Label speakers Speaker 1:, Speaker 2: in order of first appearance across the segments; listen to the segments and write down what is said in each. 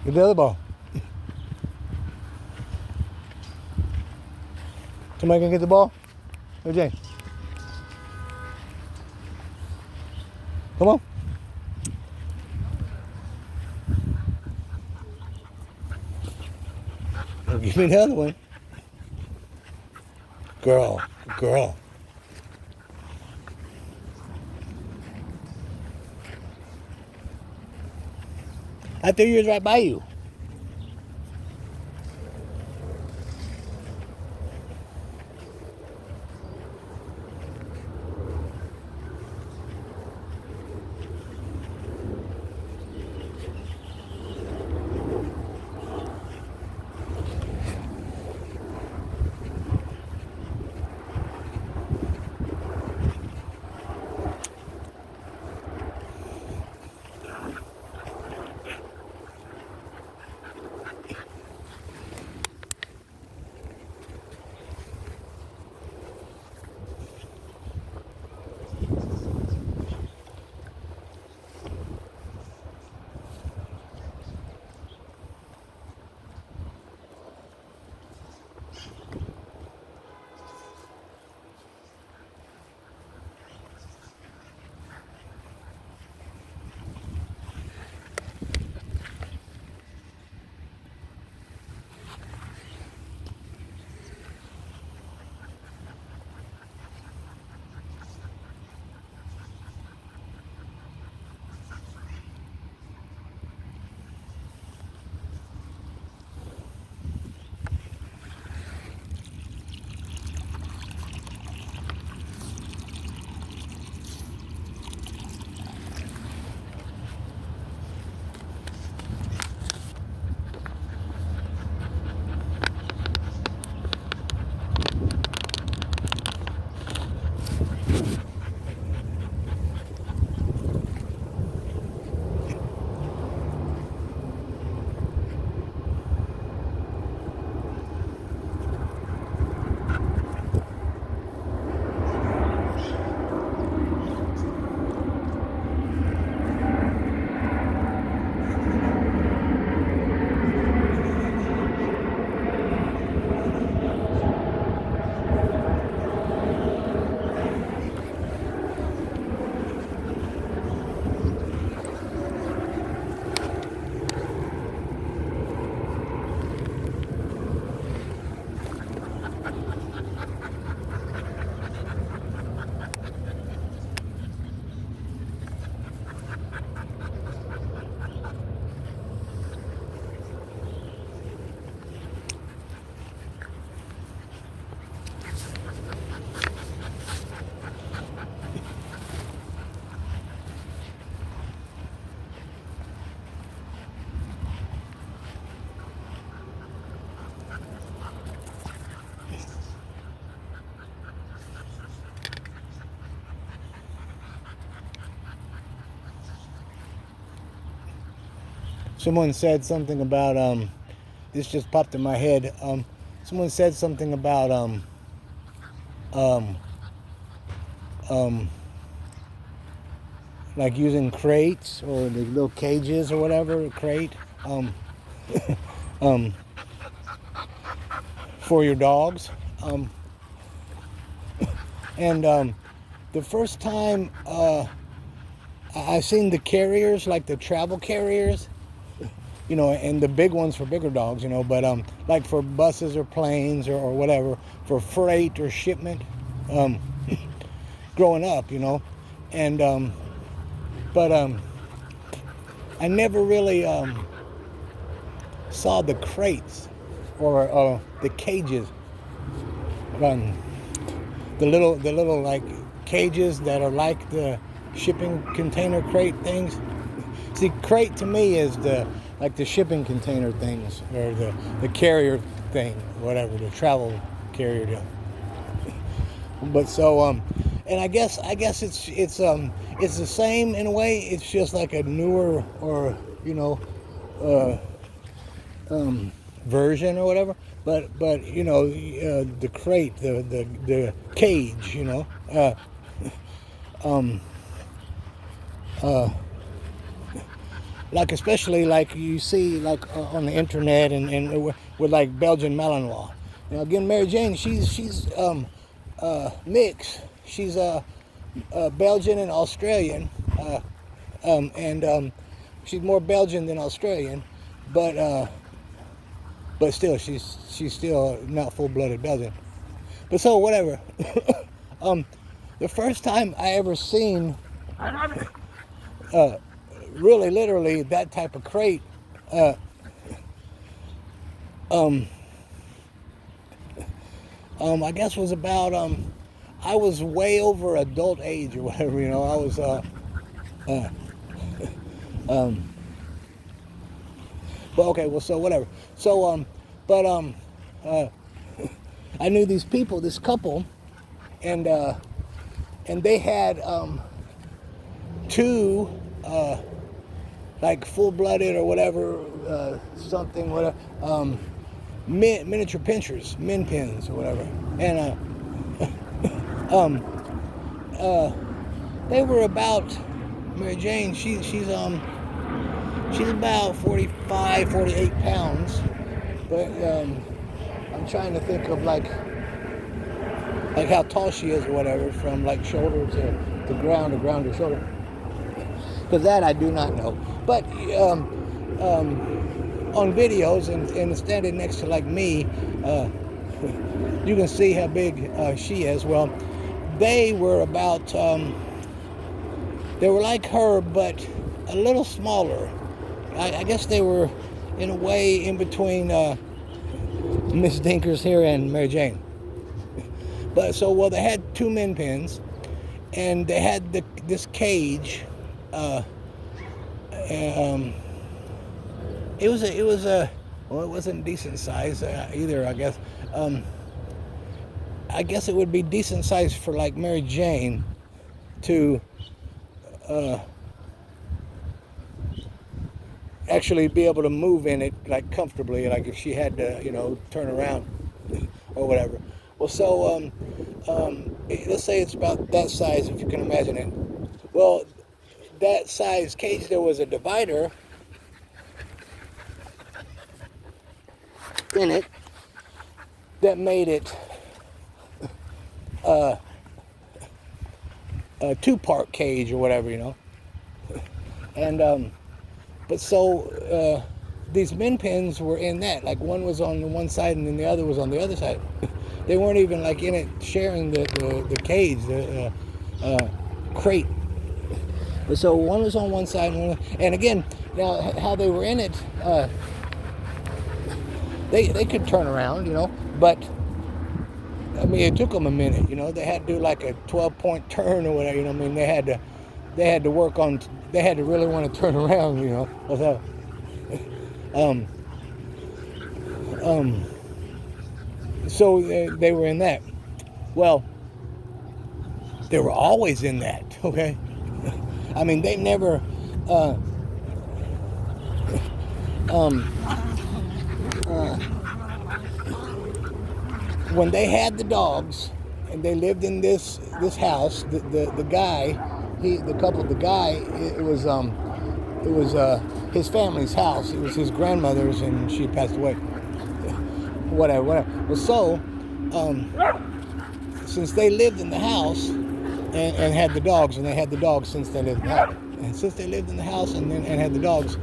Speaker 1: Get the other ball. Somebody can get the ball? Hey, Jane. Come on. Give me the other one. Girl. I threw yours right by you. Someone said something about this just popped in my head. Someone said something about um like using crates or the little cages or whatever, a crate um for your dogs. And the first time I seen the carriers, like the travel carriers, and the big ones for bigger dogs, but like for buses or planes or whatever, for freight or shipment, um, growing up, and but I never really saw the crates or the cages, um, the little like cages that are like the shipping container crate things. See, crate to me is the shipping container things, or the carrier thing, whatever, the travel carrier deal. But so and I guess it's the same in a way. It's just like a newer or uh, version or whatever. But the crate, the cage, um, uh, like especially like you see like on the internet and with like Belgian Malinois. Now again, Mary Jane, she's mixed. She's Belgian and Australian, and she's more Belgian than Australian, but still she's still not full-blooded Belgian. But so whatever. The first time I ever seen really literally that type of crate, I guess was about I was way over adult age or whatever, you know. I was but okay, well, so whatever. So but I knew these people, this couple, and they had two like full-blooded or whatever, something, whatever, miniature pinchers, min pins or whatever, and they were about, Mary Jane, she's about 45, 48 pounds, but I'm trying to think of like how tall she is or whatever, from like shoulder to ground, or ground to shoulder, because that I do not know. But on videos and standing next to like me, you can see how big she is. Well, they were about, they were like her, but a little smaller. I guess they were in a way in between Miss Dinkers here and Mary Jane. But so, well, they had two min pins, and they had this cage. It was a well, it wasn't decent size either, I guess. I guess it would be decent size for like Mary Jane to actually be able to move in it like comfortably, like if she had to, you know, turn around or whatever. Well, so let's say it's about that size, if you can imagine it. Well, that size cage, there was a divider in it that made it a two-part cage or whatever, you know. And but so these min pins were in that, like one was on the one side and then the other was on the other side. They weren't even like in it sharing the cage, the crate. But so one was on one side, and again, now how they were in it, they could turn around, you know, but I mean, it took them a minute, you know. They had to do like a 12-point turn or whatever, you know. I mean, they had to work on, they had to really want to turn around, you know. So, so they were in that. Well, they were always in that, okay? I mean, they never, when they had the dogs and they lived in this house, the guy, the guy, it was his family's house. It was his grandmother's, and she passed away. Whatever. Well, so since they lived in the house and had the dogs, and they had the dogs since they lived in the house, and since they lived in the house and had the dogs,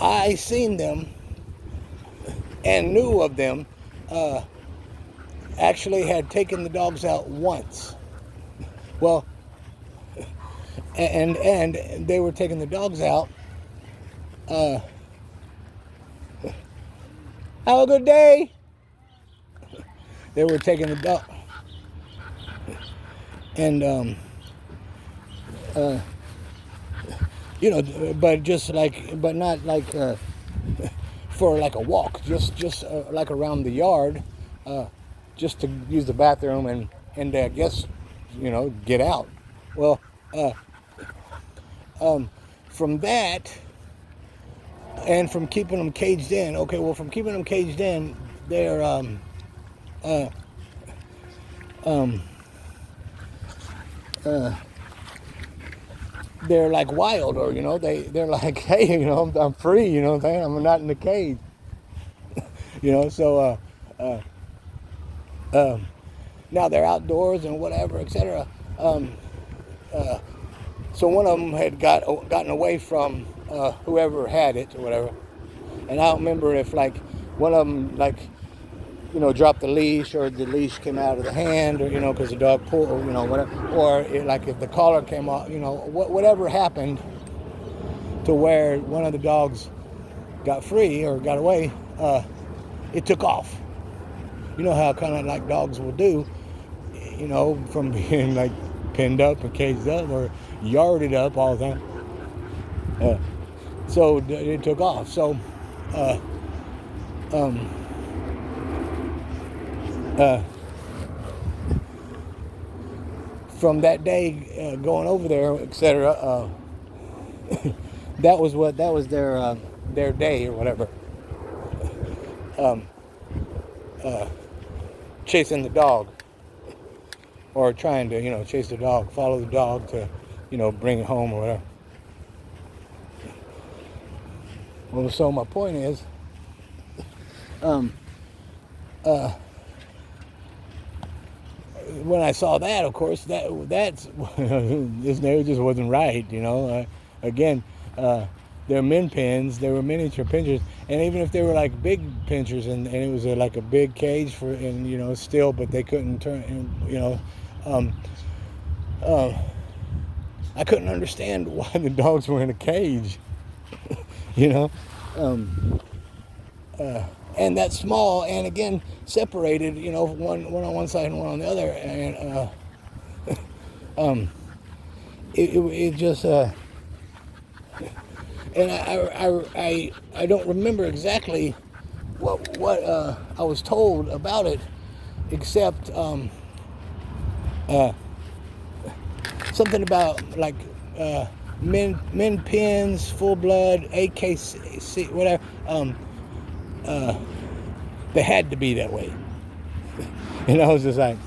Speaker 1: I seen them and knew of them. Actually had taken the dogs out once. Well, and they were taking the dogs out. Have a good day. They were taking the dog, and you know, but just like, but not like for like a walk, just like around the yard, just to use the bathroom and I guess, you know, get out. Well, from that, and from keeping them caged in. Okay, well, from keeping them caged in, they're they're like wild, or they're like, hey, I'm free, what I'm saying, I'm not in the cage, so now they're outdoors and whatever, etc. So one of them had gotten away from whoever had it or whatever, and I don't remember if like one of them like dropped the leash, or the leash came out of the hand, or because the dog pulled, or whatever, or like if the collar came off, whatever happened to where one of the dogs got free or got away, it took off. You know how kind of like dogs will do, from being like pinned up and caged up or yarded up all the time. So it took off. So from that day going over there, etc. That was their day or whatever. Chasing the dog, or trying to chase the dog, follow the dog to bring it home or whatever. Well, so my point is, when I saw that, of course, that's it just wasn't right, again, they're min pins, they were miniature pinchers, and even if they were like big pinchers, and it was like a big cage for, and still, but they couldn't turn, I couldn't understand why the dogs were in a cage, and that small, and again separated, one on one side and one on the other, and it just and I don't remember exactly what I was told about it, except something about like min pins, full blood, AKC, whatever. They had to be that way, and I was just like,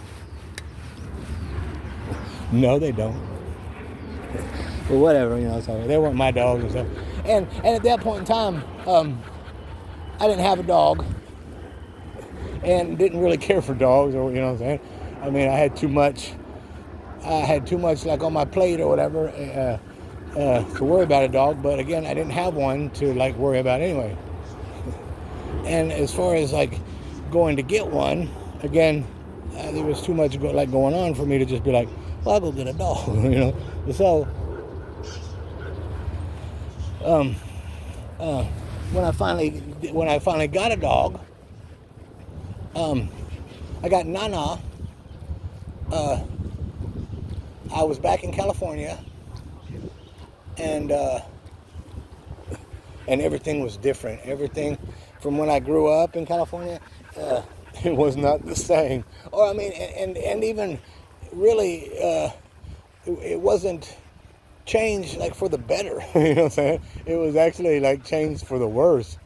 Speaker 1: no, they don't. But whatever, so they weren't my dogs and stuff. And at that point in time, I didn't have a dog, and didn't really care for dogs, or what I'm saying. I mean, I had too much like on my plate or whatever to worry about a dog. But again, I didn't have one to like worry about anyway. And as far as like going to get one, again, there was too much going on for me to just be like, well, I'll go get a dog, So when I finally got a dog, I got Nana. I was back in California, and everything was different. Everything from when I grew up in California, it was not the same. Or I mean, and even really, it wasn't changed like for the better. You know what I'm saying? It was actually like changed for the worse.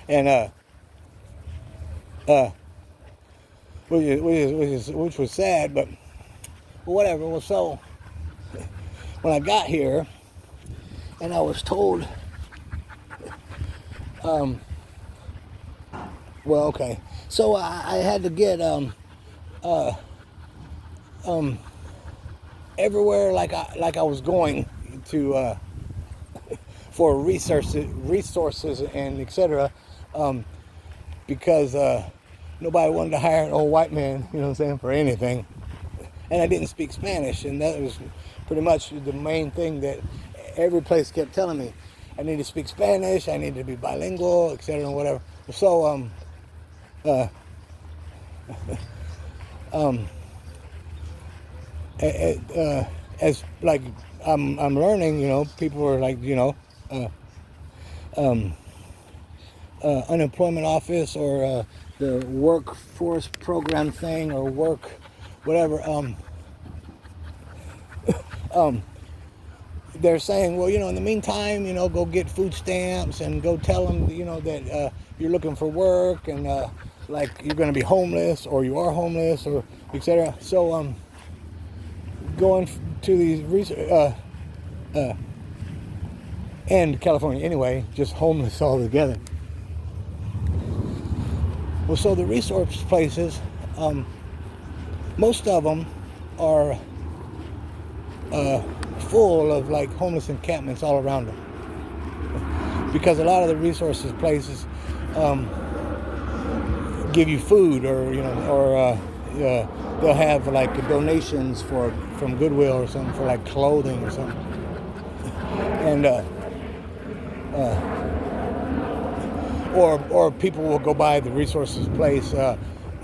Speaker 1: And which was sad, but whatever. Well, so when I got here, and I was told, well, okay, so I had to get everywhere like I was going to for resources and etc. Because nobody wanted to hire an old white man, you know what I'm saying, for anything. And I didn't speak Spanish, and that was pretty much the main thing that every place kept telling me. I need to speak Spanish, I need to be bilingual, etc. and whatever. So as like I'm learning, people are like, unemployment office or the workforce program thing or work whatever, they're saying, well, in the meantime, go get food stamps and go tell them, that you're looking for work and like you're going to be homeless or you are homeless or etc. So going to these and California anyway, just homeless altogether. Well, so the resource places, most of them are full of like homeless encampments all around them, because a lot of the resources places give you food, or they'll have like donations from Goodwill or something for like clothing or something, and or people will go by the resources place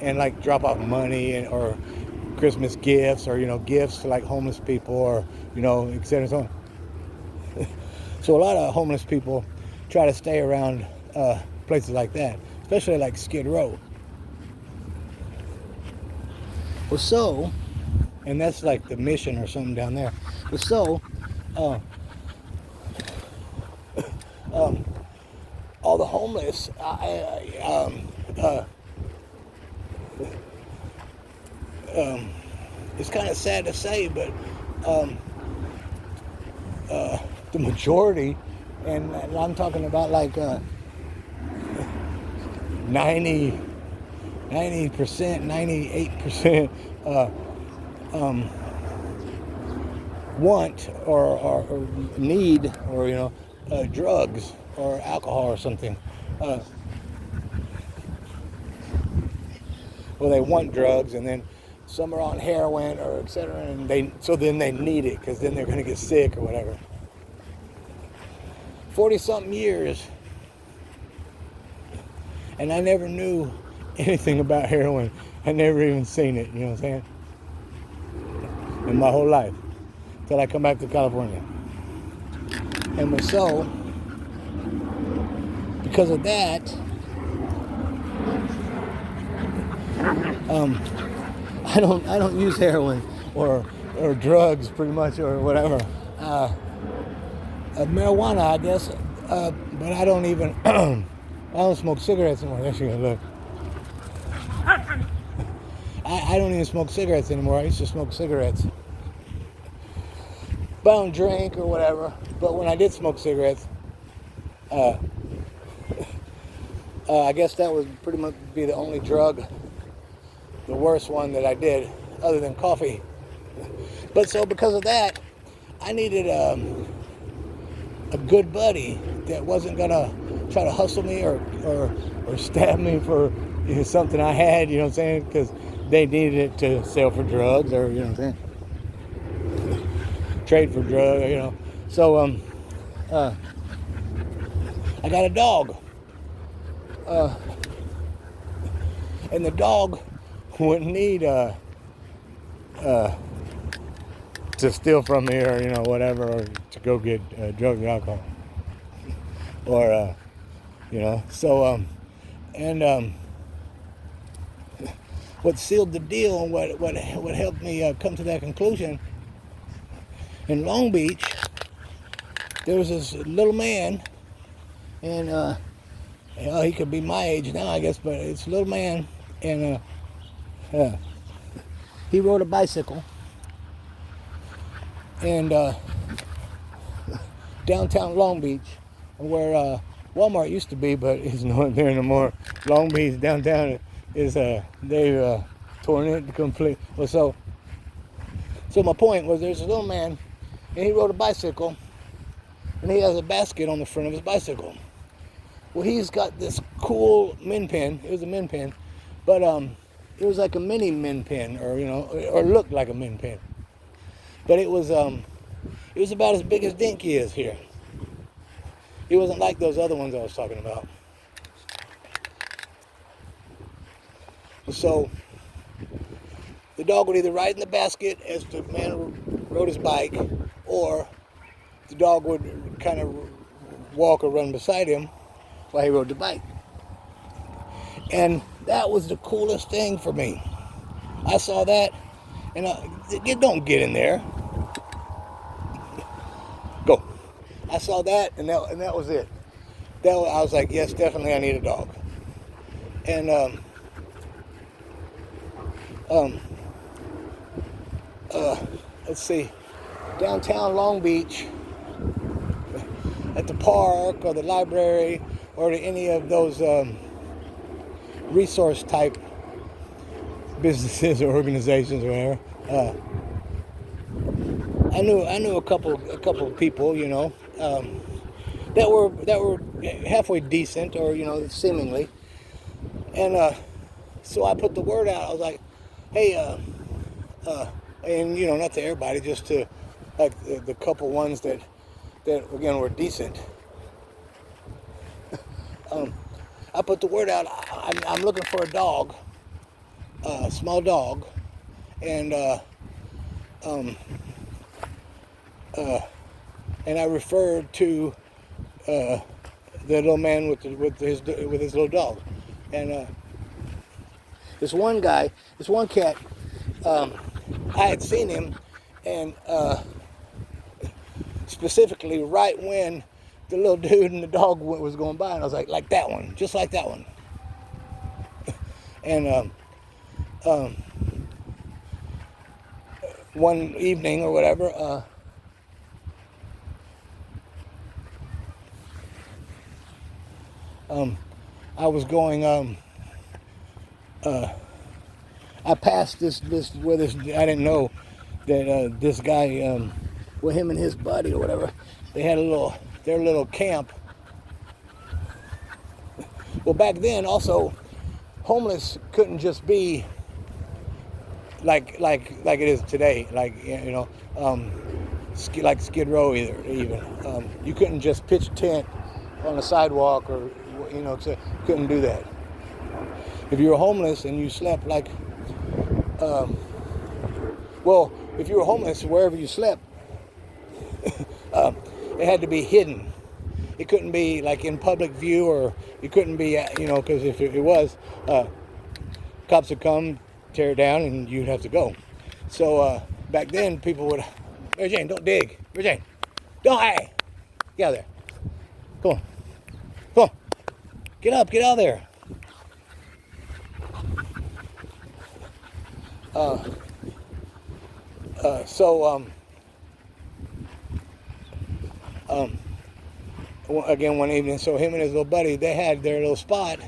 Speaker 1: and like drop off money or Christmas gifts, or gifts to like homeless people, or et cetera, so on. So a lot of homeless people try to stay around places like that, especially like Skid Row. Well, so, and that's like the Mission or something down there. Well, so, all the homeless, it's kind of sad to say, but the majority, and I'm talking about like 90%, 98% want or need, or drugs or alcohol or something. Well, they want drugs, and then some are on heroin or etc. And then they need it because then they're going to get sick or whatever. 40-something years, and I never knew anything about heroin. I never even seen it. You know what I'm saying? In my whole life, till I come back to California. And so, because of that, I don't use heroin or drugs pretty much, or whatever. Marijuana, I guess, but I don't even I don't smoke cigarettes anymore. There she goes, look. I don't even smoke cigarettes anymore. I used to smoke cigarettes, but I don't drink or whatever. But when I did smoke cigarettes, I guess that would pretty much be the only drug, the worst one that I did, other than coffee. But so because of that, I needed a good buddy that wasn't gonna try to hustle me or stab me for something I had, you know what I'm saying? Because they needed it to sell for drugs, or you know what I'm saying, trade for drugs, So I got a dog, and the dog wouldn't need to steal from me, or whatever, or to go get drugs or alcohol, or so and what sealed the deal, and what helped me come to that conclusion, in Long Beach there was this little man, and he could be my age now, I guess, but it's a little man, and he rode a bicycle, and downtown Long Beach, where Walmart used to be, but it's not there anymore. Long Beach downtown is they've torn it complete. Well, so my point was, there's a little man, and he rode a bicycle, and he has a basket on the front of his bicycle. Well, he's got this cool min pin. It was a min pin, but it was like a mini min pin, or looked like a min pin. But it was about as big as Dinky is here. It wasn't like those other ones I was talking about. So the dog would either ride in the basket as the man rode his bike, or the dog would kind of walk or run beside him while he rode the bike. And that was the coolest thing for me. I saw that, and don't get in there. Go. I saw that, and that was it. I was like, yes, definitely, I need a dog. And let's see, downtown Long Beach, at the park or the library or to any of those resource type businesses or organizations or whatever. I knew a couple of people, you know, that were halfway decent, or you know, seemingly, and so I put the word out. I was like, hey, and you know, not to everybody, just to like the couple ones that again were decent. I put the word out. I'm looking for a dog, a small dog, and and I referred to the little man with his little dog, and this one cat, I had seen him, and specifically right when the little dude and the dog was going by, and I was like that one, just like that one, and one evening or whatever. I was going. I passed this where this. I didn't know that this guy, well, him and his buddy or whatever, they had their little camp. Well, back then also, homeless couldn't just be like it is today. Like, you know, like Skid Row even. You couldn't just pitch a tent on the sidewalk, or you know, couldn't do that. If you were homeless and you slept like, well, if you were homeless wherever you slept, it had to be hidden. It couldn't be like in public view, or it couldn't be, you know, because if it was, cops would come, tear it down, and you'd have to go. So back then, people would, Mary Jane, don't dig. Mary Jane, don't, hey, get out of there. Come on. Come on. Get up, get out of there. Again, one evening, so him and his little buddy, they had their little spot,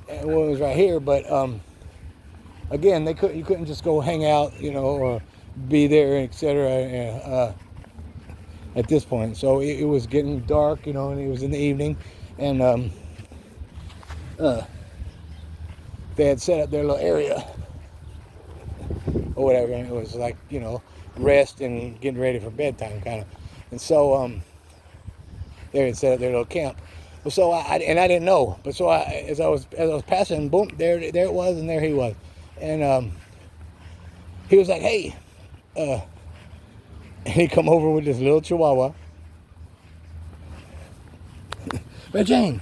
Speaker 1: and one was right here, but again, you couldn't just go hang out, you know, or be there, etc. At this point, so it was getting dark, you know, and it was in the evening, and they had set up their little area or whatever, and it was like, you know, rest and getting ready for bedtime kind of, and so they had set up their little camp. Well, so I didn't know, but so as I was passing, boom, there it was, and there he was, and he was like, hey, and he come over with this little chihuahua. Red Jane.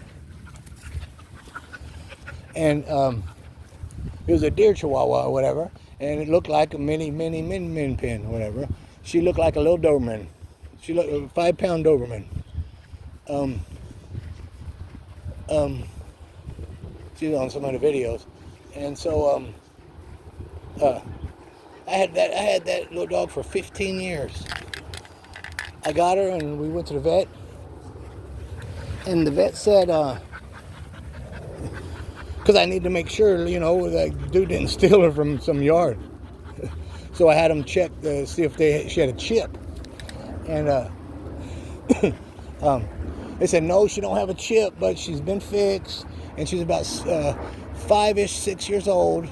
Speaker 1: And it was a deer chihuahua or whatever, and it looked like a mini min pin or whatever. She looked like a little Doberman. She looked like a 5-pound Doberman. She's on some of the videos, and so I had that little dog for 15 years. I got her, and we went to the vet, and the vet said, because I need to make sure, you know, that dude didn't steal her from some yard. So I had them check to see if she had a chip, and they said no, she don't have a chip, but she's been fixed, and she's about 5-ish, 6 years old.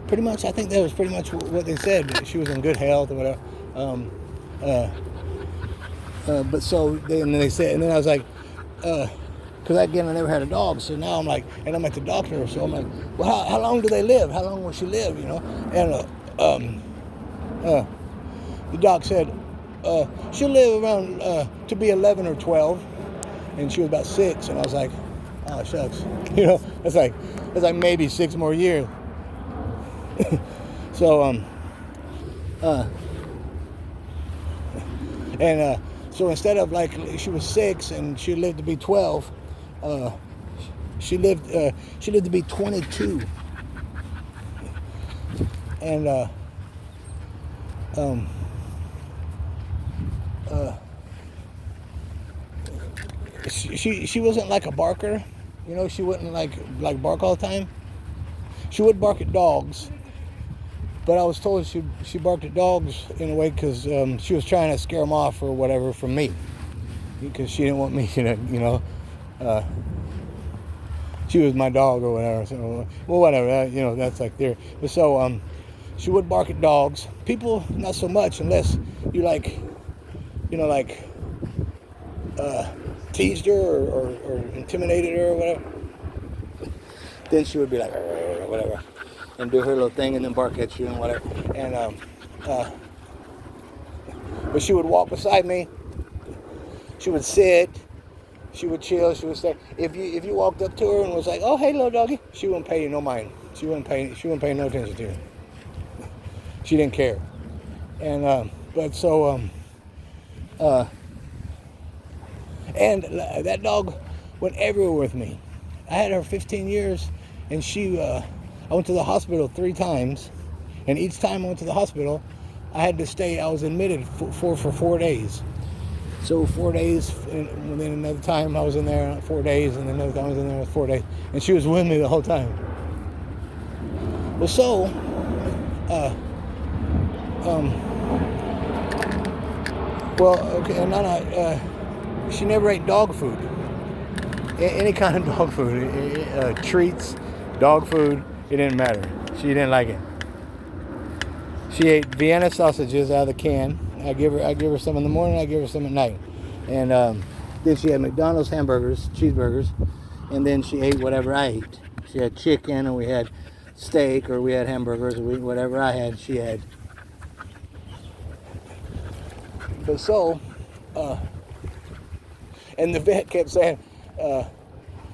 Speaker 1: Pretty much, I think that was pretty much what they said. She was in good health or whatever. But so they said, and then I was like, because again, I never had a dog, so now I'm like, and I'm at the doctor, so I'm like, well, how long do they live? How long will she live? You know, and the doc said she'll live around to be 11 or 12, and she was about 6, and I was like, oh shucks, you know, that's like maybe 6 more years. So so instead of like she was 6 and she lived to be 12, she lived to be 22, and um, she wasn't like a barker, you know. She wouldn't like bark all the time. She would bark at dogs, but I was told she barked at dogs in a way because she was trying to scare them off or whatever from me, because she didn't want me to, she was my dog or whatever. So, well, whatever, that's like there. But so she would bark at dogs. People, not so much, unless you teased her or intimidated her or whatever. Then she would be like, or whatever, and do her little thing and then bark at you and whatever. And but she would walk beside me. She would sit. She would chill. She would stay. If you walked up to her and was like, "Oh, hey, little doggy," she wouldn't pay you no mind. She wouldn't pay no attention to you. She didn't care. And but so and that dog went everywhere with me. I had her 15 years, and I went to the hospital 3 times, and each time I went to the hospital, I had to stay. I was admitted for 4 days. So 4 days, and then another time I was in there 4 days, and then another time I was in there 4 days, and she was with me the whole time. Well, so, okay, and she never ate dog food, any kind of dog food, treats, dog food, it didn't matter. She didn't like it. She ate Vienna sausages out of the can. I give her some in the morning. I give her some at night, and then she had McDonald's hamburgers, cheeseburgers, and then she ate whatever I ate. She had chicken, or we had steak, or we had hamburgers, or whatever I had, she had. But so, and the vet kept saying,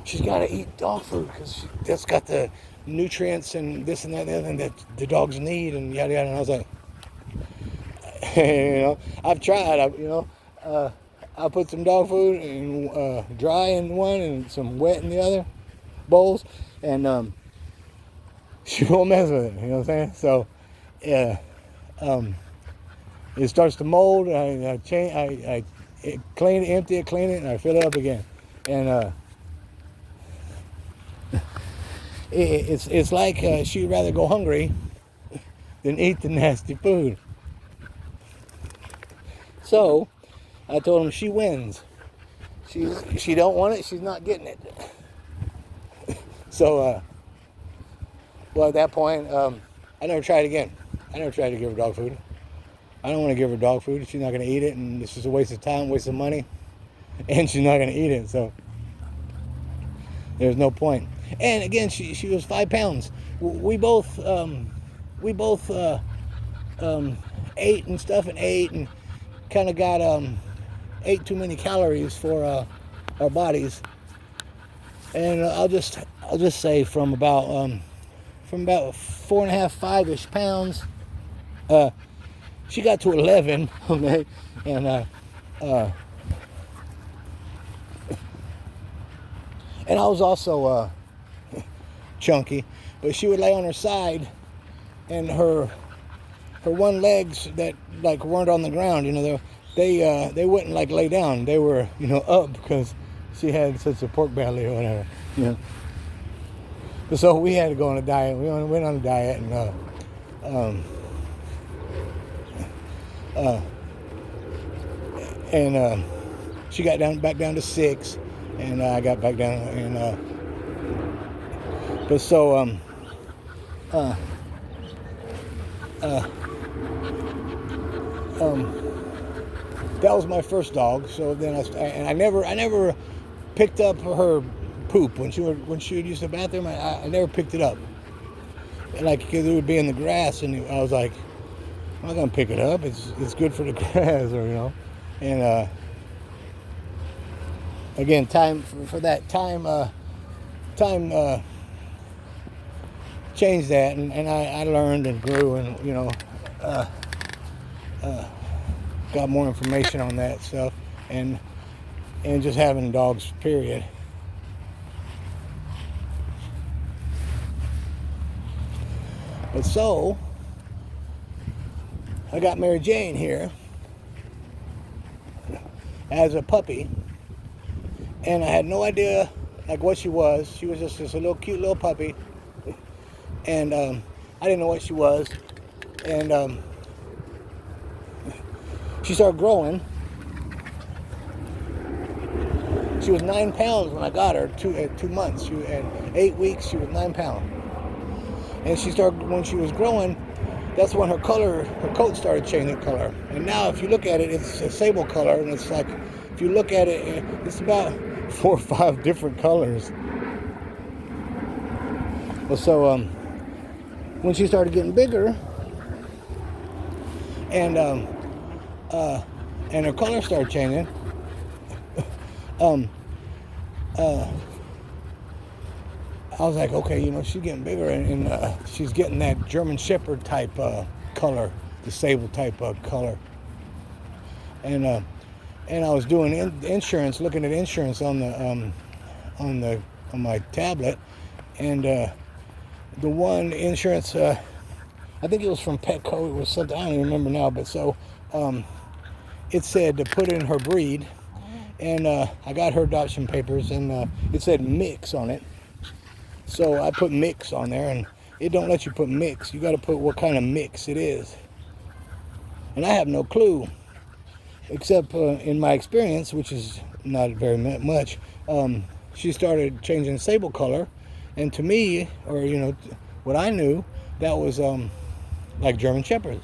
Speaker 1: she's got to eat dog food because that's got the nutrients and this and that and the other that the dogs need, and yada yada. And I was like, I've tried. I put some dog food and dry in one and some wet in the other bowls, and she won't mess with it. You know what I'm saying? So, yeah, it starts to mold. I clean it, empty it, clean it, and I fill it up again. And it's like she'd rather go hungry than eat the nasty food. So I told him she wins. She don't want it. She's not getting it. So well, at that point, I never tried again. I never tried to give her dog food. I don't want to give her dog food. She's not going to eat it, and it's just a waste of time, waste of money, and she's not going to eat it. So there's no point. And again, she was 5 pounds. We both ate and stuff and ate and kind of got ate too many calories for our bodies. And I'll just say from about 4.5, 5-ish pounds, she got to 11. Okay, and I was also chunky, but she would lay on her side, and her one legs that like weren't on the ground, they wouldn't like lay down. They were up because she had such a pork belly or whatever. So we had to go on a diet. We went on a diet, and she got back down to 6, and I got back down, and but so that was my first dog. So then I never picked up her poop when she would use the bathroom. I never picked it up, because it would be in the grass, and I was like, I'm not gonna pick it up. It's good for the grass, and again, time for that time changed that, and I learned and grew, and got more information on that stuff, and just having dogs, period. But so I got Mary Jane here as a puppy, and I had no idea like what she was. She was just a little cute little puppy, and I didn't know what she was, and she started growing. She was 9 pounds when I got her. At 2 months, at 8 weeks, she was 9 pounds, and she started when she was growing. That's when her coat started changing color. And now, if you look at it, it's a sable color, and it's like, if you look at it, it's about 4 or 5 different colors. Well, so when she started getting bigger, and her color started changing, I was like, okay, she's getting bigger, and she's getting that German Shepherd type color, the sable type color. And I was doing insurance, looking at insurance on my tablet, and the one insurance, I think it was from Petco. It was something I don't even remember now, but so it said to put in her breed, and I got her adoption papers, and it said mix on it. So I put mix on there, and it don't let you put mix. You got to put what kind of mix it is. And I have no clue, except in my experience, which is not very much, she started changing sable color. And to me, or what I knew, that was like German Shepherds.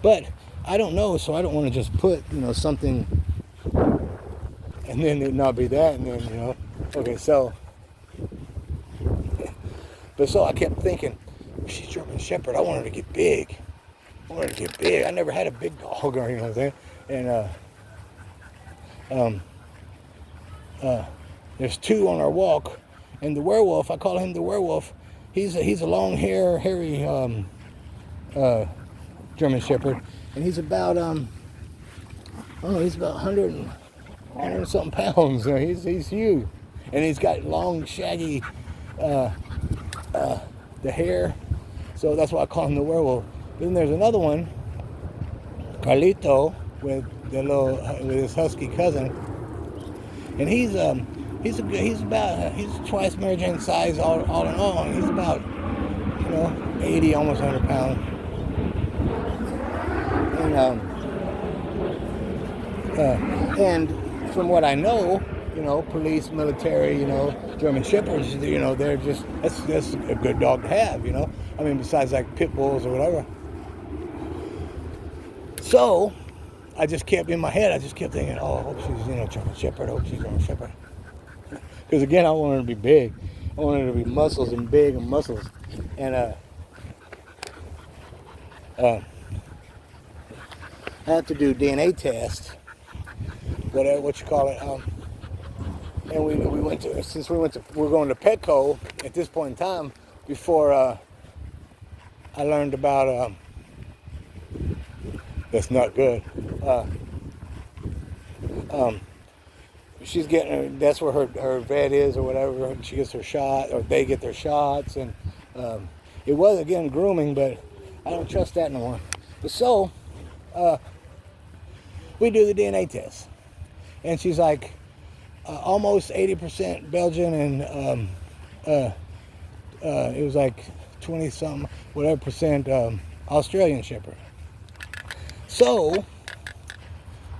Speaker 1: But I don't know, so I don't want to just put, something, and then it not be that, and then, okay, so... But so I kept thinking, she's German Shepherd. I want her to get big. I never had a big dog, or what I'm saying. And there's 2 on our walk, and the werewolf, I call him the werewolf. He's a long hair, hairy German Shepherd, and he's about he's about 100 and something pounds. He's huge, and he's got long, shaggy. The hair, so that's why I call him the werewolf. Then there's another one, Carlito, with his husky cousin, and he's twice Mary Jane's size all in all. And he's about 80, almost 100 pounds, and from what I know, police, military, German Shepherds, they're just, that's a good dog to have, I mean, besides like pit bulls or whatever. So, I just kept in my head, thinking, oh, I hope she's, German Shepherd, Because again, I want her to be big. I want her to be muscles and big and muscles. And, I have to do DNA test, whatever, what you call it, and we're going to Petco at this point in time, before I learned about that's not good. She's getting that's where her vet is or whatever. She gets her shot, or they get their shots, and it was again grooming, but I don't trust that no more. But so we do the DNA test, and she's like almost 80% Belgian, and it was like 20 something whatever percent Australian Shepherd. So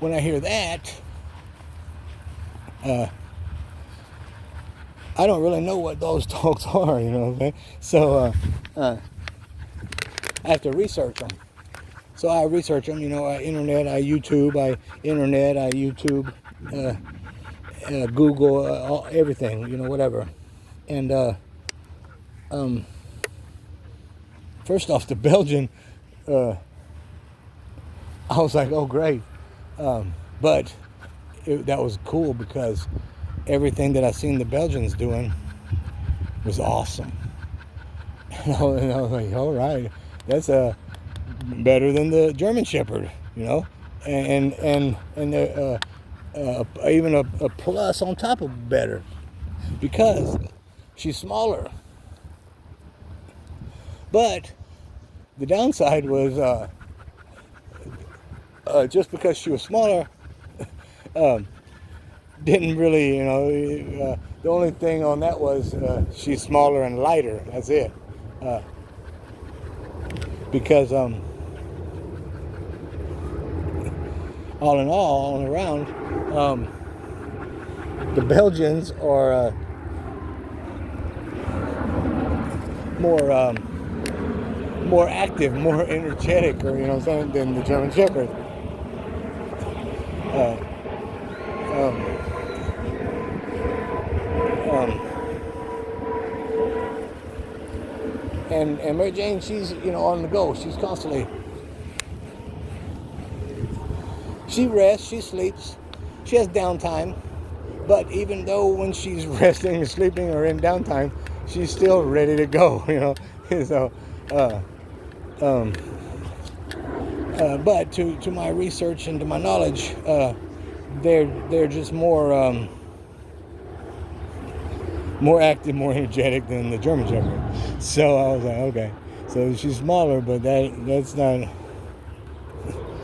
Speaker 1: when I hear that, I don't really know what those dogs are, okay? So I have to research them. So I research them, I YouTube, Google, everything, whatever. And first off, the Belgian, I was like, oh, great. But that was cool because everything that I seen the Belgians doing was awesome. And I was like, all right, that's better than the German Shepherd, and even a plus on top of better, because she's smaller. But the downside was just because she was smaller, um, didn't really, the only thing on that was she's smaller and lighter. That's it. Because all in all, all around, the Belgians are more active, more energetic, or than the German Shepherds. Uh, um, um, and Mary Jane, she's on the go. She's constantly. She rests, she sleeps, she has downtime. But even though when she's resting or sleeping or in downtime, she's still ready to go. So. But to my research and to my knowledge, they're just more active, more energetic than the German Shepherd. So I was like, okay. So she's smaller, but that's not.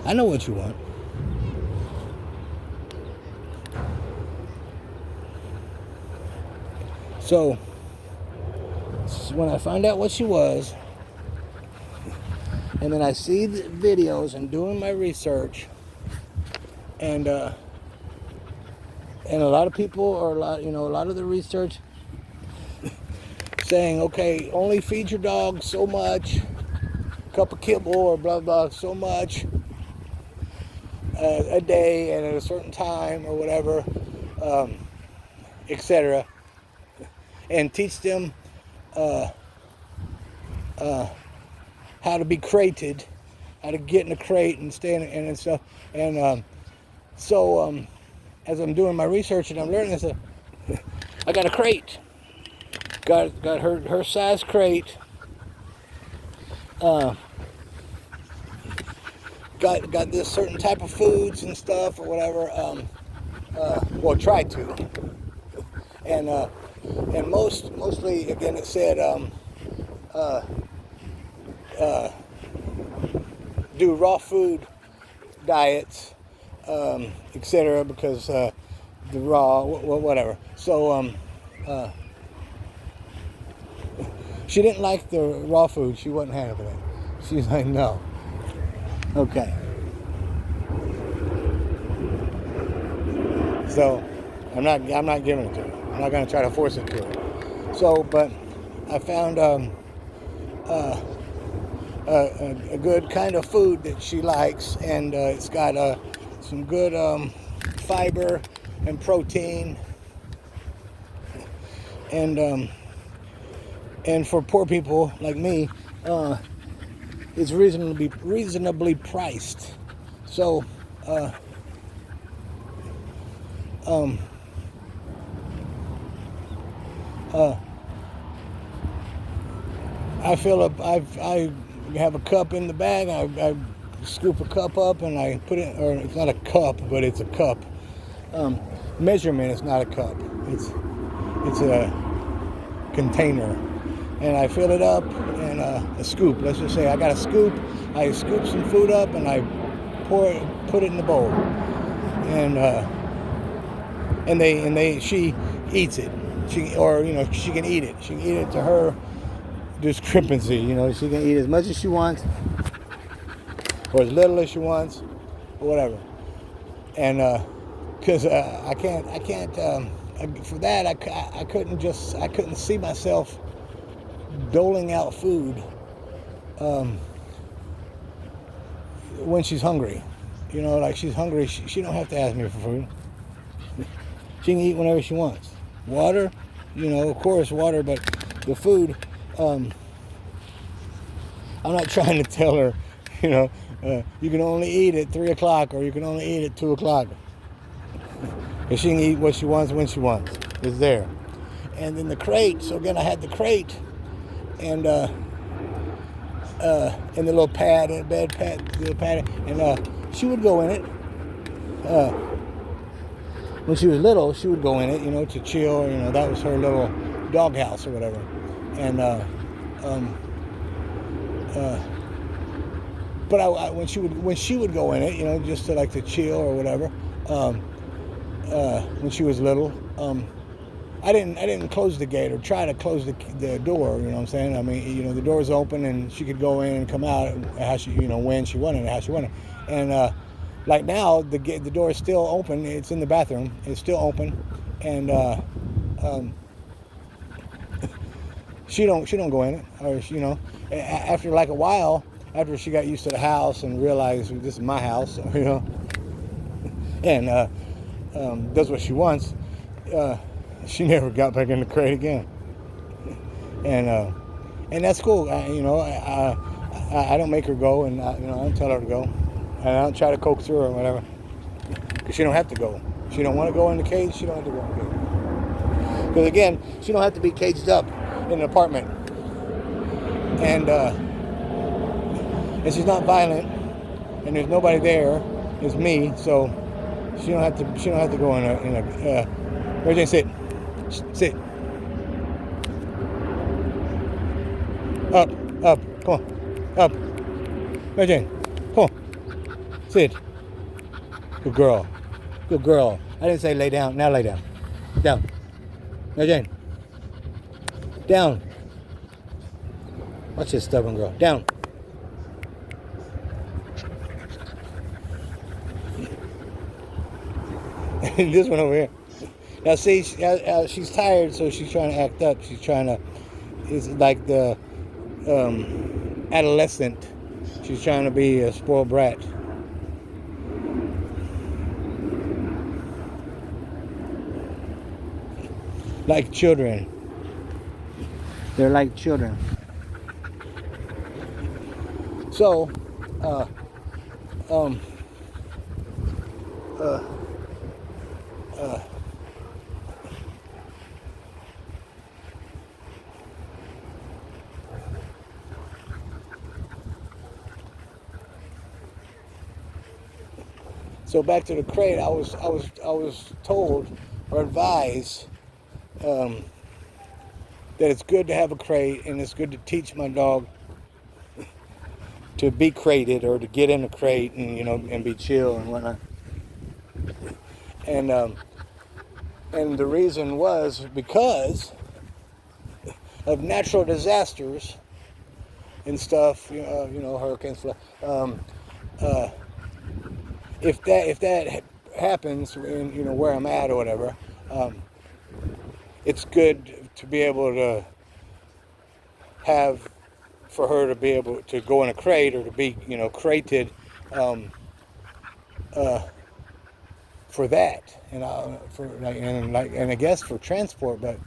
Speaker 1: I know what you want. So when I found out what she was, and then I see the videos and doing my research, and a lot of people, or a lot of the research saying, okay, only feed your dog so much, cup of kibble or blah blah, so much a day and at a certain time or whatever, etc. And teach them how to be crated, how to get in a crate and stay in it and stuff. And so as I'm doing my research and I'm learning this, I got a crate. Got her size crate. Got this certain type of foods and stuff or whatever. Well, tried to. And mostly again it said do raw food diets, etc. Because the raw whatever. So she didn't like the raw food. She wasn't having it. She's like, no. Okay. So I'm not giving it to her. I'm not going to try to force it to her. So, but I found a good kind of food that she likes, and it's got some good fiber and protein, and for poor people like me, it's reasonably priced. So I have a cup in the bag. I scoop a cup up and I put it, or it's not a cup, but it's a cup. Measurement is not a cup. It's a container, and I fill it up in a scoop. Let's just say I got a scoop. I scoop some food up and I put it in the bowl, and she eats it. She can eat it. She can eat it to her discrepancy. She can eat as much as she wants, or as little as she wants, or whatever. And because I can't for that I couldn't see myself doling out food when she's hungry. Like she's hungry, she don't have to ask me for food. She can eat whenever she wants. Water, of course water, but the food, I'm not trying to tell her, you can only eat at 3 o'clock or you can only eat at 2 o'clock. Because she can eat what she wants when she wants. It's there. And then the crate, so again I had the crate and the little pad and bed pad, little pad, and she would go in it. When she was little, she would go in it, to chill. That was her little doghouse or whatever. And but when she would go in it, you know, just to like to chill or whatever. When she was little, I didn't close the gate or try to close the door. You know what I'm saying? I mean, you know, the door's open and she could go in and come out how she, you know, when she wanted and how she wanted. And like now, the door is still open. It's in the bathroom. It's still open, and she don't go in it. Or you know, after like a while, after she got used to the house and realized this is my house, you know, and does what she wants. She never got back in the crate again, and that's cool. You know, I don't make her go, and you know, I don't tell her to go, and I don't try to coax her or whatever, because she don't have to go. She don't want to go in the cage. She don't have to go in the cage. Because again, she don't have to be caged up in an apartment, and she's not violent, and there's nobody there. It's me, so she don't have to. She don't have to go in a. Mary Jane, sit. Sit. Up. Come on. Up. Mary Jane, come on. Sit. Good girl. Good girl. I didn't say lay down. Now lay down. Down. Mary Jane. Down. Watch this stubborn girl. Down. This one over here. Now see, she's tired, so she's trying to act up. She's trying to, it's like the adolescent. She's trying to be a spoiled brat. Like children. They're like children. So, so back to the crate. I was told or advised that it's good to have a crate, and it's good to teach my dog to be crated or to get in a crate and, you know, and be chill and whatnot. And the reason was because of natural disasters and stuff, you know, hurricanes, if that happens in, you know, where I'm at or whatever, it's good to be able to have, for her to be able to go in a crate or to be, you know, crated for that, and for and I guess for transport, but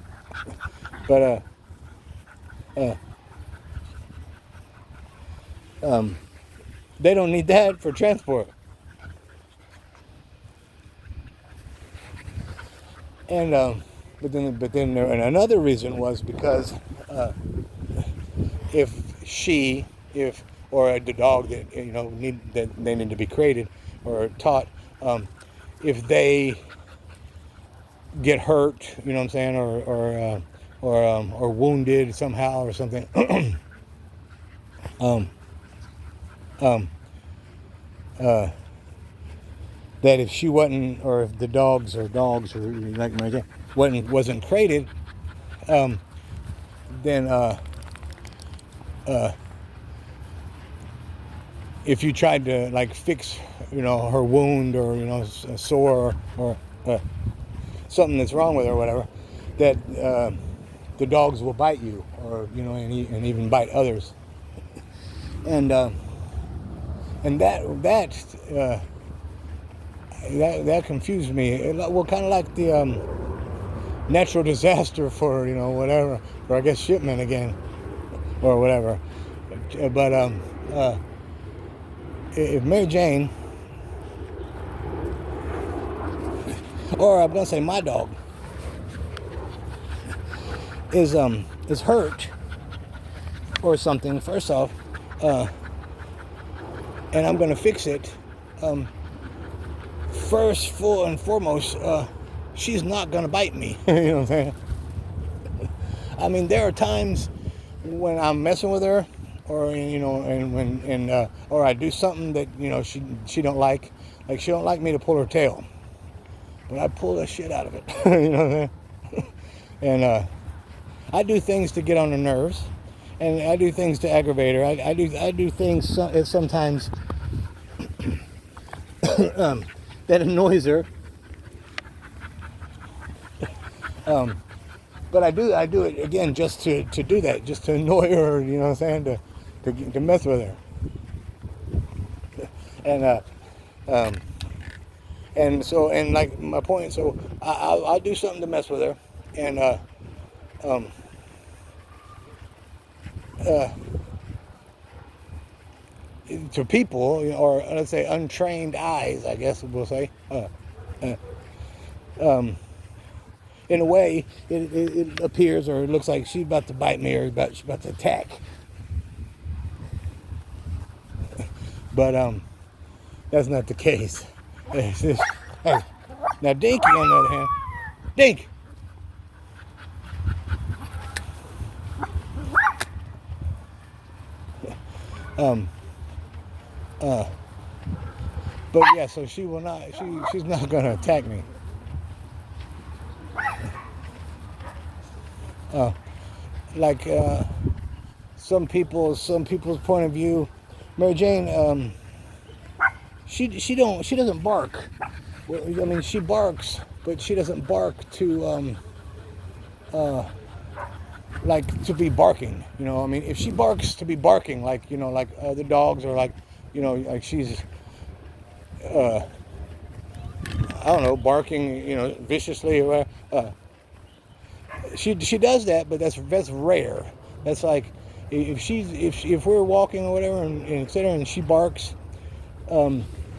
Speaker 1: they don't need that for transport. And but then another reason was because if or the dog that, you know, they need to be crated or taught, if they get hurt, you know what I'm saying, or wounded somehow or something, that if she wasn't, or if the dogs or like Mary Jane wasn't crated, then if you tried to like fix, you know, her wound or, you know, a sore or something that's wrong with her or whatever, that the dogs will bite you, or, you know, and even bite others, and that confused me. Well, kind of like the natural disaster for, you know, whatever, for I guess shipment again or whatever. But if Mary Jane, or I'm gonna say my dog, is hurt or something, first off, and I'm gonna fix it. First, full and foremost, she's not gonna bite me. You know what I'm saying? I mean, there are times when I'm messing with her or or I do something that she don't like she don't like me to pull her tail, but I pull the shit out of it. You know what I mean? And I do things to get on her nerves, and I do things to aggravate her. I do things sometimes that annoys her. But I do it again just to do that, just to annoy her. You know what I'm saying? To mess with her. And um, and like my point. So I'll do something to mess with her, and um, uh, to people, or let's say untrained eyes, I guess we'll say. Uh, um, in a way, it appears or it looks like she's about to bite me, or she's about to attack. But that's not the case. Hey, now Dinky, on the other hand, Dink. Um, but yeah, so she will not. She's not going to attack me. Like some people's point of view, Mary Jane. She doesn't bark. Well, I mean, she barks, but she doesn't bark to like to be barking. You know, I mean, if she barks to be barking, like like other dogs, or like like she's I don't know, barking, viciously or whatever. She does that, but that's rare. That's like if we're walking or whatever, and etc., and she barks,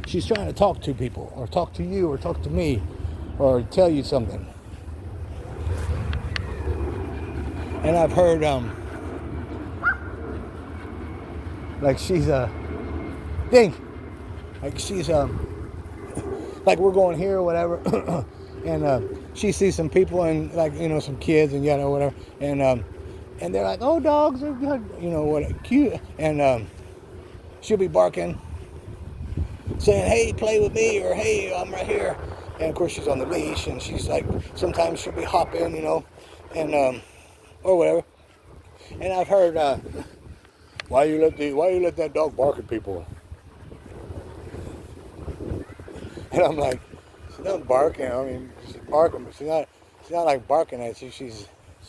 Speaker 1: she's trying to talk to people, or talk to you, or talk to me, or tell you something. And I've heard like she's think like she's like we're going here or whatever, and she sees some people, and like some kids and whatever, and they're like, oh, dogs are good, what cute, and she'll be barking, saying, hey, play with me, or hey, I'm right here. And of course she's on the leash, and she's like, sometimes she'll be hopping, and or whatever. And I've heard, why you let that dog bark at people? And I'm like, she's not barking. I mean, she's barking, but she's not like barking at you. She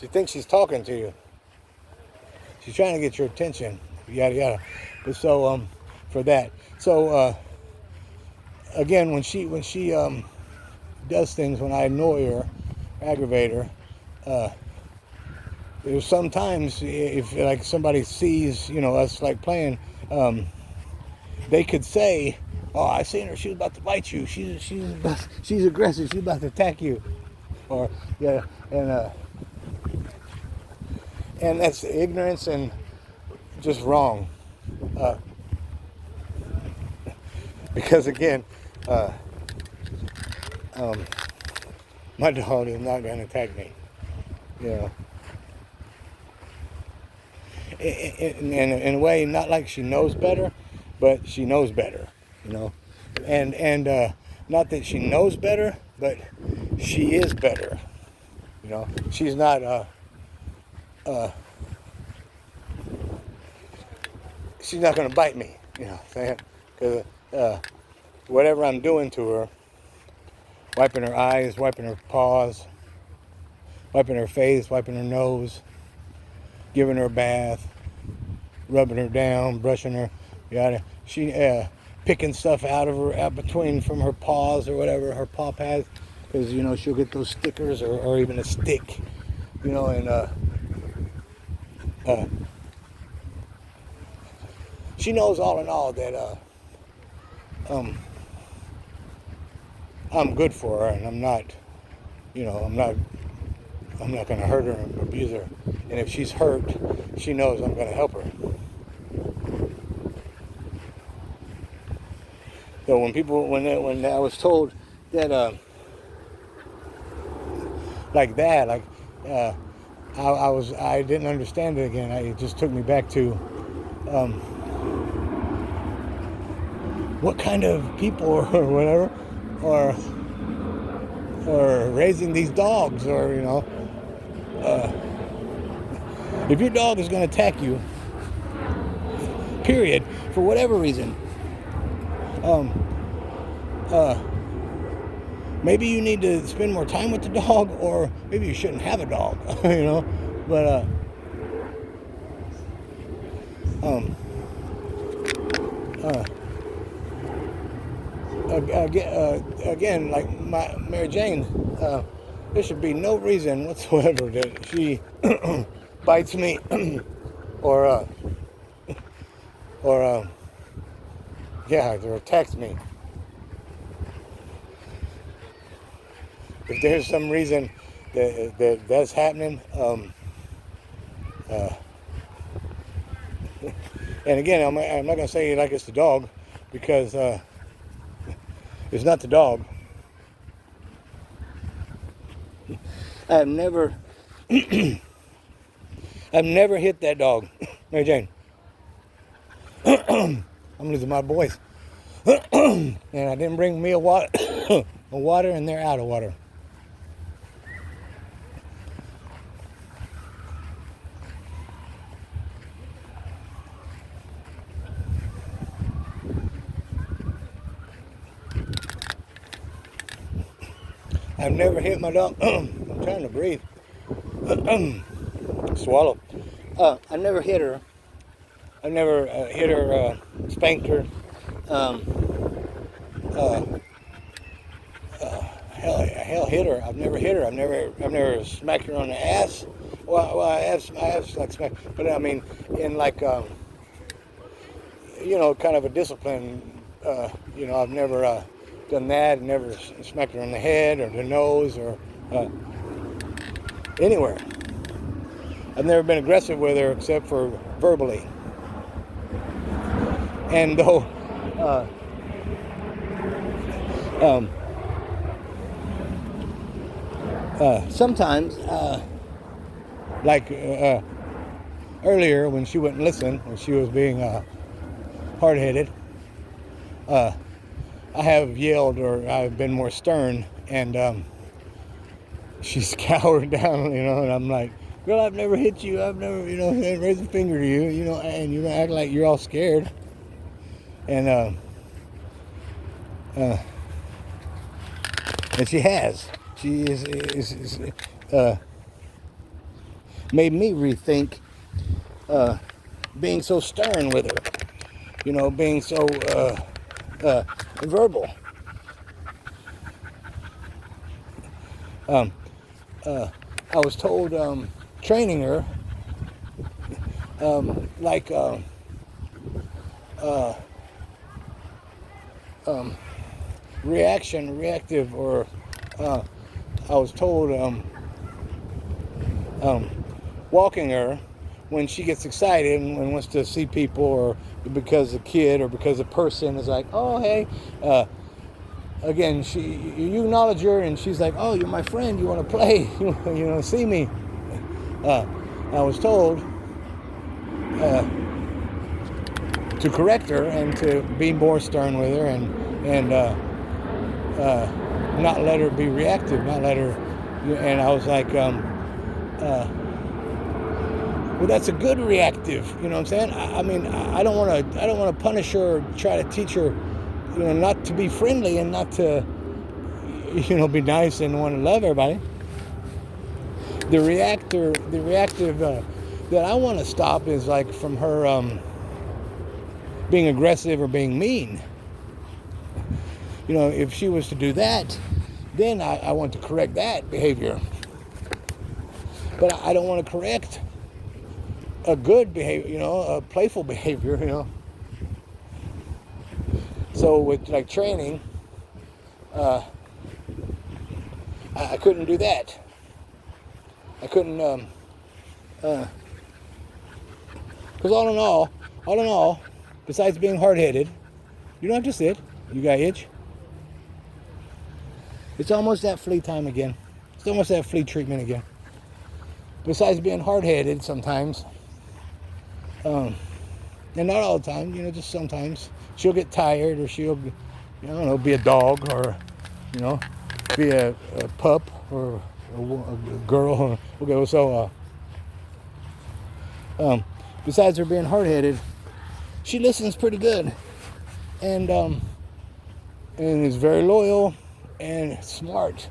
Speaker 1: thinks she's talking to you. She's trying to get your attention, yada yada. But so for that, so again, when she does things, when I annoy her, aggravate her, there's sometimes, if like somebody sees us like playing, they could say, oh, I seen her, she's about to bite you, she's aggressive, she's about to attack you, or and that's ignorance and just wrong, because again, my dog is not going to attack me, in a way, not like she knows better, but she knows better, and not that she knows better, but she is better, she's not she's not going to bite me, saying, because whatever I'm doing to her, wiping her eyes, wiping her paws, wiping her face, wiping her nose, giving her a bath, rubbing her down, brushing her, she picking stuff out between from her paws or whatever, her paw pads, because she'll get those stickers, or even a stick, and she knows all in all that I'm good for her, and I'm not going to hurt her and abuse her. And if she's hurt, she knows I'm going to help her. So when I was told that like that, I didn't understand it again. It just took me back to what kind of people or whatever or raising these dogs, or if your dog is going to attack you, period, for whatever reason, maybe you need to spend more time with the dog, or maybe you shouldn't have a dog, but again, like Mary Jane, there should be no reason whatsoever that she bites me or or attacks me. If there's some reason that's happening, and again, I'm not gonna say like it's the dog, because it's not the dog. I've never hit that dog, Mary Jane. I'm losing my voice. And I didn't bring me a water, and they're out of water. I've never hit my dog. I'm trying to breathe. Swallow. I never hit her. I never hit her, spanked her. Hell, hit her. I've never hit her. I've never smacked her on the ass. Well, I have like smacked, but I mean, in like, kind of a discipline. I've never done that. Never smacked her on the head or the nose or anywhere. I've never been aggressive with her except for verbally. And though sometimes, like earlier when she wouldn't listen, when she was being hard-headed, I have yelled, or I've been more stern, and she's cowered down, and I'm like, girl, I've never hit you. I've never, raised a finger to you, and you act like you're all scared. And she has. She is made me rethink being so stern with her, being so verbal. I was told training her reactive, or I was told walking her when she gets excited and wants to see people, or because a kid or because a person is like, oh, hey, again, you acknowledge her, and she's like, oh, you're my friend, you want to play, see me. I was told to correct her and to be more stern with her, and not let her be reactive, not let her. And I was like, well, that's a good reactive. You know what I'm saying? I mean, I don't want to punish her or try to teach her, not to be friendly and not to, be nice and want to love everybody. The reactive that I want to stop is like from her being aggressive or being mean. If she was to do that, then I want to correct that behavior. But I don't want to correct a good behavior, a playful behavior, So with like training, I couldn't do that. I couldn't, because all in all, besides being hard-headed, you don't have to sit. You got itch. It's almost that flea time again. It's almost that flea treatment again. Besides being hard-headed sometimes, And not all the time, just sometimes. She'll get tired, or she'll, I don't know, be a dog, or, you know, be a pup, or a girl. Okay, so, besides her being hard-headed, she listens pretty good. And is very loyal and smart,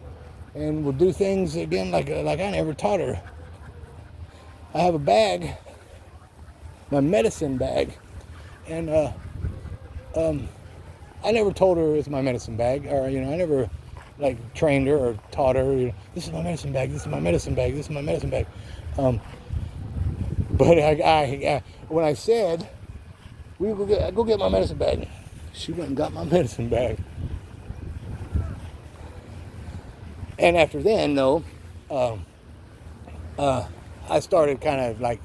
Speaker 1: and will do things again like I never taught her. I have a bag, my medicine bag, and I never told her it's my medicine bag, or I never like trained her or taught her. This is my medicine bag. This is my medicine bag. This is my medicine bag. But when I said we go get my medicine bag, she went and got my medicine bag. And after then, though, I started kind of like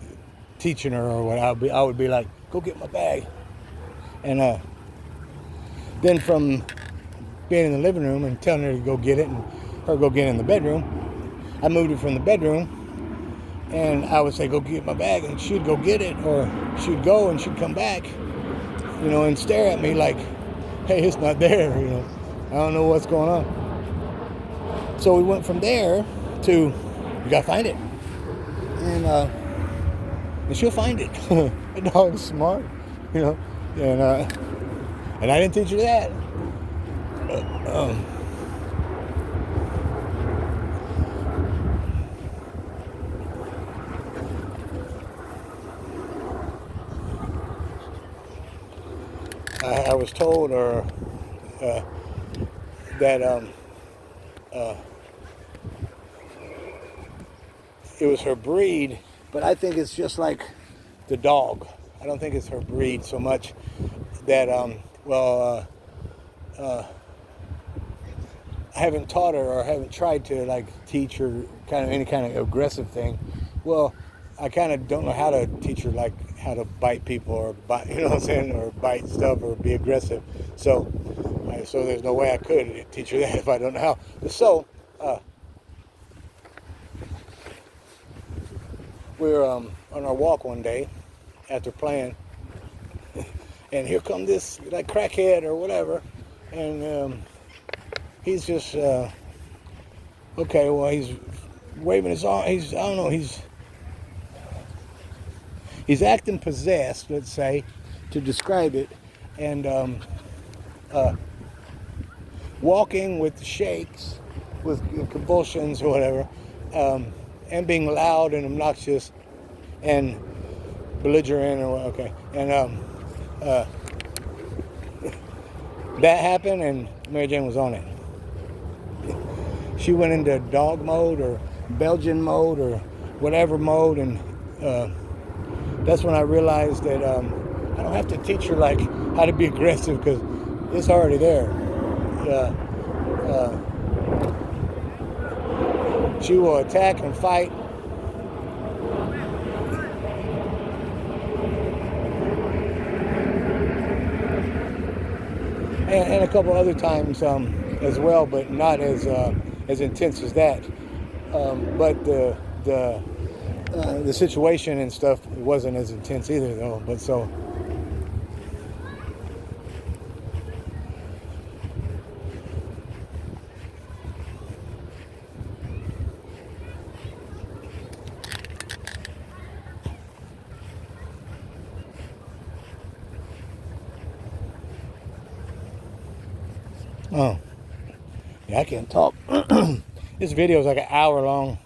Speaker 1: teaching her, or what I would be like, go get my bag. And then from being in the living room and telling her to go get it, and her go get it in the bedroom, I moved it from the bedroom, and I would say, go get my bag, and she'd go get it, or she'd go and she'd come back, and stare at me like, hey, it's not there, I don't know what's going on. So we went from there to, you gotta find it. And she'll find it. The dog's smart, and I didn't teach her that. I was told that it was her breed, but I think it's just like the dog. I don't think it's her breed so much that, I haven't taught her, or haven't tried to like teach her kind of any kind of aggressive thing. Well, I kind of don't know how to teach her like how to bite people, or bite, what I'm saying, or bite stuff, or be aggressive. So there's no way I could teach her that if I don't know how. So we were on our walk one day after playing, and here come this like crackhead or whatever, and he's just okay. Well, he's waving his arm. I don't know. He's acting possessed, let's say, to describe it, and walking with shakes, with convulsions or whatever, and being loud and obnoxious and belligerent, or okay, and that happened, and Mary Jane was on it. She went into dog mode, or Belgian mode, or whatever mode, and that's when I realized that I don't have to teach her like how to be aggressive, because it's already there. She will attack and fight. And a couple other times as well, but not as intense as that. But the situation and stuff wasn't as intense either, though. But so. Oh, yeah, I can't talk. This video is like an hour long.